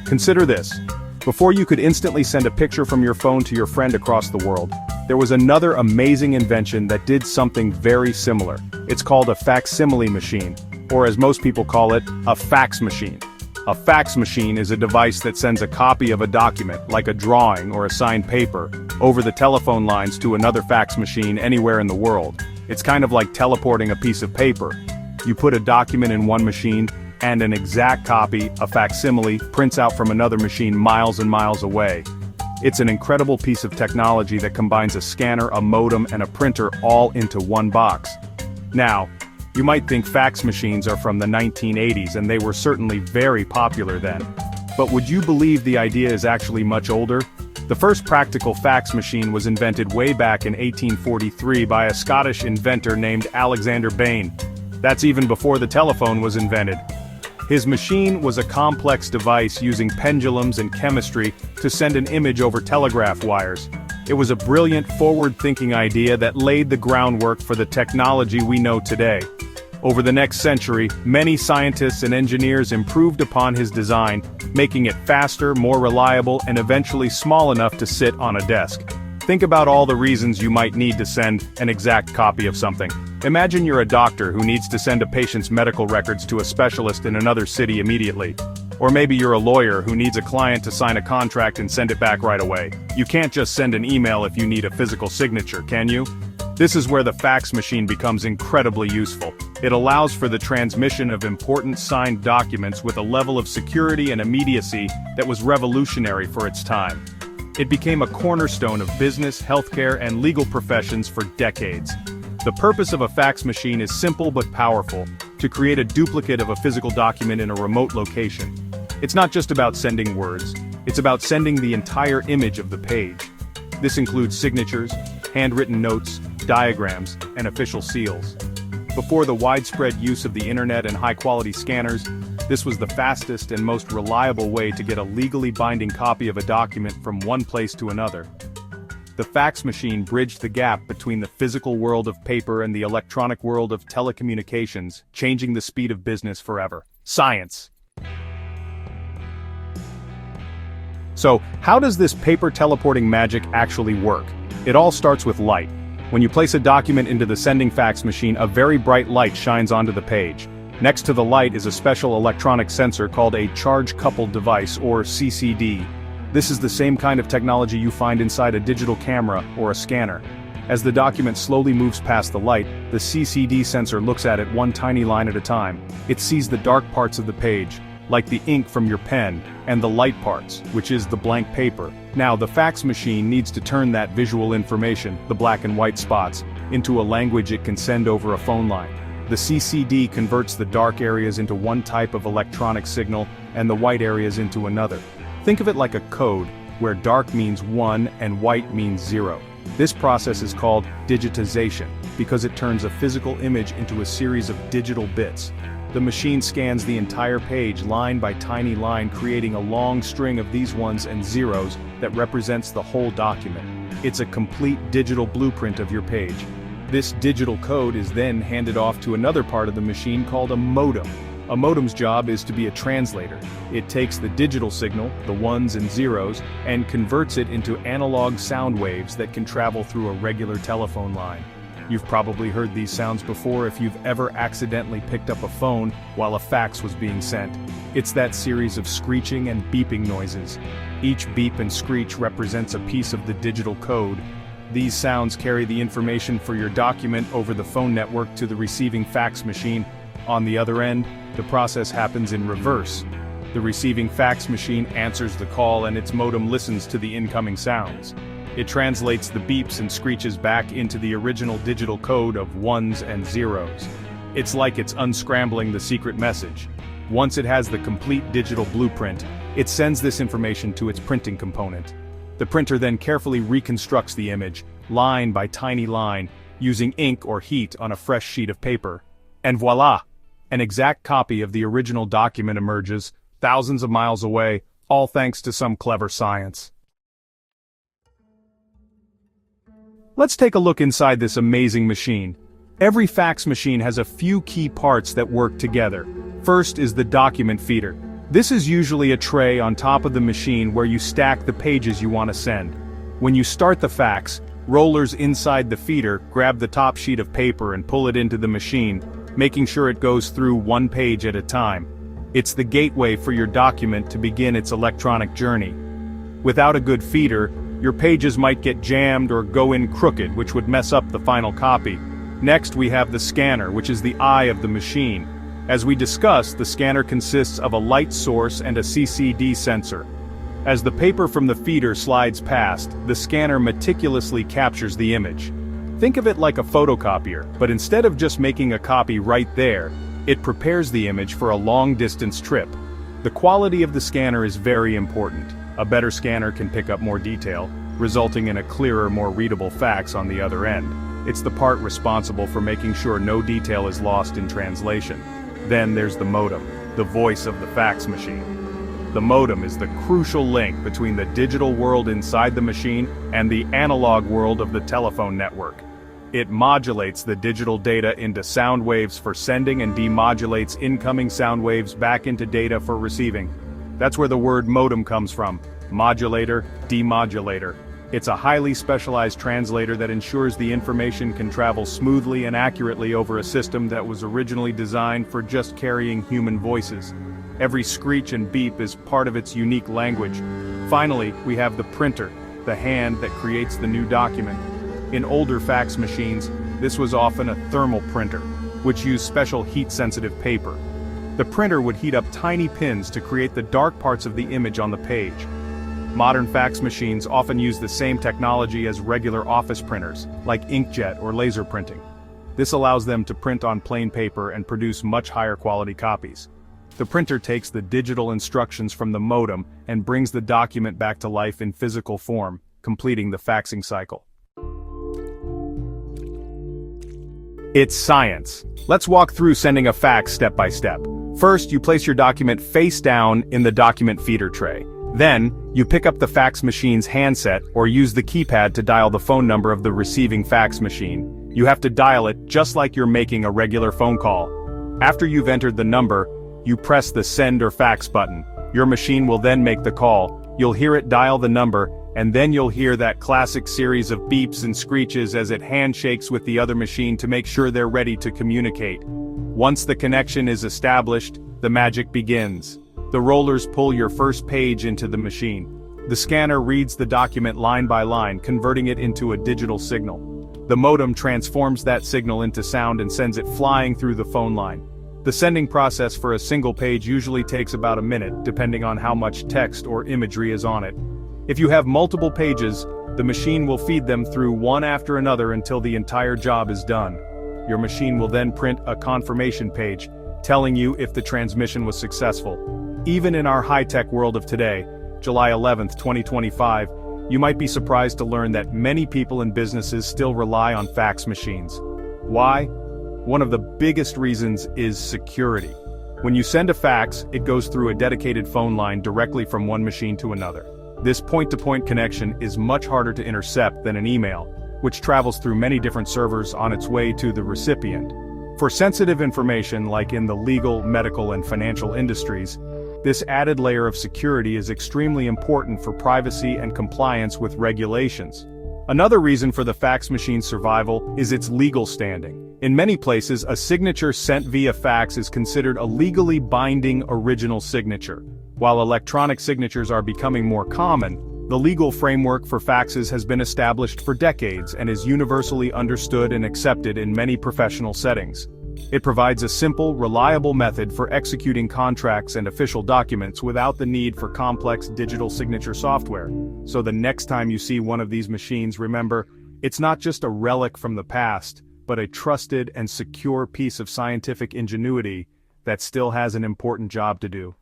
Consider this. Before you could instantly send a picture from your phone to your friend across the world, there was another amazing invention that did something very similar. It's called a facsimile machine, or as most people call it, a fax machine. A fax machine is a device that sends a copy of a document, like a drawing or a signed paper, over the telephone lines to another fax machine anywhere in the world. It's kind of like teleporting a piece of paper. You put a document in one machine, and an exact copy, a facsimile, prints out from another machine miles and miles away. It's an incredible piece of technology that combines a scanner, a modem, and a printer all into one box. Now, you might think fax machines are from the 1980s, and they were certainly very popular then. But would you believe the idea is actually much older? The first practical fax machine was invented way back in 1843 by a Scottish inventor named Alexander Bain. That's even before the telephone was invented. His machine was a complex device using pendulums and chemistry to send an image over telegraph wires. It was a brilliant, forward-thinking idea that laid the groundwork for the technology we know today. Over the next century, many scientists and engineers improved upon his design, making it faster, more reliable, and eventually small enough to sit on a desk. Think about all the reasons you might need to send an exact copy of something. Imagine you're a doctor who needs to send a patient's medical records to a specialist in another city immediately. Or maybe you're a lawyer who needs a client to sign a contract and send it back right away. You can't just send an email if you need a physical signature, can you? This is where the fax machine becomes incredibly useful. It allows for the transmission of important signed documents with a level of security and immediacy that was revolutionary for its time. It became a cornerstone of business, healthcare, and legal professions for decades. The purpose of a fax machine is simple but powerful: to create a duplicate of a physical document in a remote location. It's not just about sending words, it's about sending the entire image of the page. This includes signatures, handwritten notes, diagrams, and official seals. Before the widespread use of the internet and high-quality scanners, this was the fastest and most reliable way to get a legally binding copy of a document from one place to another. The fax machine bridged the gap between the physical world of paper and the electronic world of telecommunications, changing the speed of business forever. Science. So, how does this paper teleporting magic actually work? It all starts with light. When you place a document into the sending fax machine, a very bright light shines onto the page. Next to the light is a special electronic sensor called a charge-coupled device, or CCD. This is the same kind of technology you find inside a digital camera or a scanner. As the document slowly moves past the light, the CCD sensor looks at it one tiny line at a time. It sees the dark parts of the page, like the ink from your pen, and the light parts, which is the blank paper. Now the fax machine needs to turn that visual information, the black and white spots, into a language it can send over a phone line. The CCD converts the dark areas into one type of electronic signal and the white areas into another. Think of it like a code, where dark means 1 and white means 0. This process is called digitization, because it turns a physical image into a series of digital bits. The machine scans the entire page line by tiny line, creating a long string of these ones and zeros that represents the whole document. It's a complete digital blueprint of your page. This digital code is then handed off to another part of the machine called a modem. A modem's job is to be a translator. It takes the digital signal, the ones and zeros, and converts it into analog sound waves that can travel through a regular telephone line. You've probably heard these sounds before if you've ever accidentally picked up a phone while a fax was being sent. It's that series of screeching and beeping noises. Each beep and screech represents a piece of the digital code. These sounds carry the information for your document over the phone network to the receiving fax machine. On the other end, the process happens in reverse. The receiving fax machine answers the call and its modem listens to the incoming sounds. It translates the beeps and screeches back into the original digital code of ones and zeros. It's like it's unscrambling the secret message. Once it has the complete digital blueprint, it sends this information to its printing component. The printer then carefully reconstructs the image, line by tiny line, using ink or heat on a fresh sheet of paper. And voila! An exact copy of the original document emerges, thousands of miles away, all thanks to some clever science. Let's take a look inside this amazing machine. Every fax machine has a few key parts that work together. First is the document feeder. This is usually a tray on top of the machine where you stack the pages you want to send. When you start the fax, rollers inside the feeder grab the top sheet of paper and pull it into the machine, making sure it goes through one page at a time. It's the gateway for your document to begin its electronic journey. Without a good feeder, your pages might get jammed or go in crooked, which would mess up the final copy. Next, we have the scanner, which is the eye of the machine. As we discussed, the scanner consists of a light source and a CCD sensor. As the paper from the feeder slides past, the scanner meticulously captures the image. Think of it like a photocopier, but instead of just making a copy right there, it prepares the image for a long-distance trip. The quality of the scanner is very important. A better scanner can pick up more detail, resulting in a clearer, more readable fax on the other end. It's the part responsible for making sure no detail is lost in translation. Then there's the modem, the voice of the fax machine. The modem is the crucial link between the digital world inside the machine and the analog world of the telephone network. It modulates the digital data into sound waves for sending and demodulates incoming sound waves back into data for receiving. That's where the word modem comes from. Modulator, demodulator. It's a highly specialized translator that ensures the information can travel smoothly and accurately over a system that was originally designed for just carrying human voices. Every screech and beep is part of its unique language. Finally, we have the printer, the hand that creates the new document. In older fax machines, this was often a thermal printer, which used special heat-sensitive paper. The printer would heat up tiny pins to create the dark parts of the image on the page. Modern fax machines often use the same technology as regular office printers, like inkjet or laser printing. This allows them to print on plain paper and produce much higher quality copies. The printer takes the digital instructions from the modem and brings the document back to life in physical form, completing the faxing cycle. It's science. Let's walk through sending a fax step by step. First, you place your document face down in the document feeder tray. Then, you pick up the fax machine's handset or use the keypad to dial the phone number of the receiving fax machine. You have to dial it just like you're making a regular phone call. After you've entered the number, you press the send or fax button. Your machine will then make the call. You'll hear it dial the number, and then you'll hear that classic series of beeps and screeches as it handshakes with the other machine to make sure they're ready to communicate. Once the connection is established, the magic begins. The rollers pull your first page into the machine. The scanner reads the document line by line, converting it into a digital signal. The modem transforms that signal into sound and sends it flying through the phone line. The sending process for a single page usually takes about a minute, depending on how much text or imagery is on it. If you have multiple pages, the machine will feed them through one after another until the entire job is done. Your machine will then print a confirmation page, telling you if the transmission was successful. Even in our high-tech world of today, July 11, 2025, you might be surprised to learn that many people and businesses still rely on fax machines. Why? One of the biggest reasons is security. When you send a fax, it goes through a dedicated phone line directly from one machine to another. This point-to-point connection is much harder to intercept than an email, which travels through many different servers on its way to the recipient. For sensitive information like in the legal, medical, and financial industries, this added layer of security is extremely important for privacy and compliance with regulations. Another reason for the fax machine's survival is its legal standing. In many places, a signature sent via fax is considered a legally binding original signature. While electronic signatures are becoming more common, the legal framework for faxes has been established for decades and is universally understood and accepted in many professional settings. It provides a simple, reliable method for executing contracts and official documents without the need for complex digital signature software. So the next time you see one of these machines, remember, it's not just a relic from the past, but a trusted and secure piece of scientific ingenuity that still has an important job to do.